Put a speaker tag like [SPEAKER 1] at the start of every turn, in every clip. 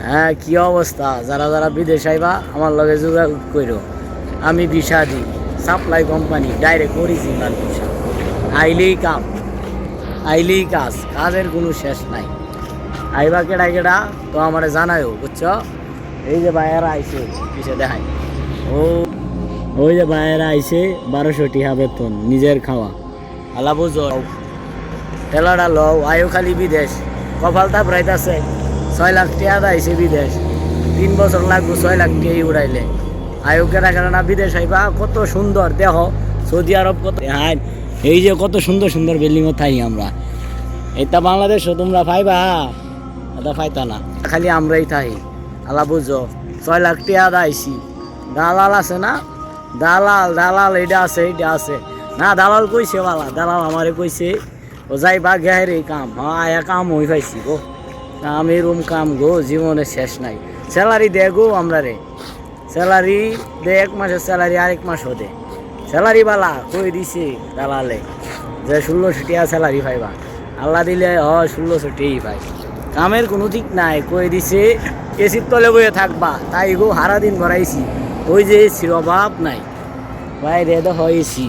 [SPEAKER 1] হ্যাঁ, কি অবস্থা? যারা যারা বিদেশ আইবা আমার লগে যোগাযোগ করো। আমি ভিসা দিই, supply company, direct original visa. আইলেই কাম, আইলেই কাজ, কাজের কোনো শেষ নাই। আইবা কেডা কেডা তো আমার জানায়ও, বুঝছো? এই যে ভাইয়েরা আইছে, কিসে দেখাই, ও ওই যে ভাইয়েরা আইছে, 1200 টিহা বেতন, নিজের খাওয়া। আলা বুঝো, ঠেলাটা লও, আয়ো খালি বিদেশ। কপালটা ব্রাইতাছে, 6 লাখ টাকা আইছে বিদেশ। 3 বছর লাগবো 6 লাখ টাকা উড়াইলে। আয়ো কেনা কেনা না বিদেশ আইবা, কত সুন্দর দেহ। সৌদি আরব কত, হ্যাঁ এই যে কত সুন্দর সুন্দর বিল্ডিংও থাই আমরা। এটা বাংলাদেশও তোমরা পাইবা, এটা পাইতা না, খালি আমরাই থাই। আলা বুঝো, 6 লাখ টাকা আইছি। দালাল আছে না, দালাল দালাল, এটা আছে এটা আছে না। দালাল কইছে বালা, দালাল আমারে কইছে ও যাইবা গেহারে কাম। হ্যাঁ আয়া কাম হই পাইছি গো, কাম এরম কাম গো, জীবনে শেষ নাই। স্যালারি দে গো আমরা রে, স্যালারি দে, 1 মাসের স্যালারি আরেক মাস হদে। স্যালারি বালা কই দিছে দালালে যে 1600 টাকা স্যালারি পাইবা। আল্লাহ দিলে 1600 টাকাই পাই। কামের কোনো ঠিক নাই, কই দিছে এসির তলে বয়ে থাকবা। তাই গো হারা দিন ভরাইছি। ওই যে এসির অভাব নাই, বাইরে তো হয়েছি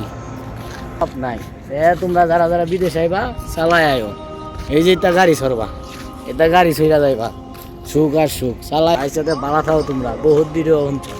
[SPEAKER 1] অভাব নাই। তোমরা যারা যারা বিদেশ আইবা চালাই আয়ো। এই যে এটা গাড়ি সরবা, এটা গাড়ি সইরা যাইবা, সুখ আর সুখ। চালাই আইসাতে বালা থাও তোমরা, বহুত দূরে অঞ্চল।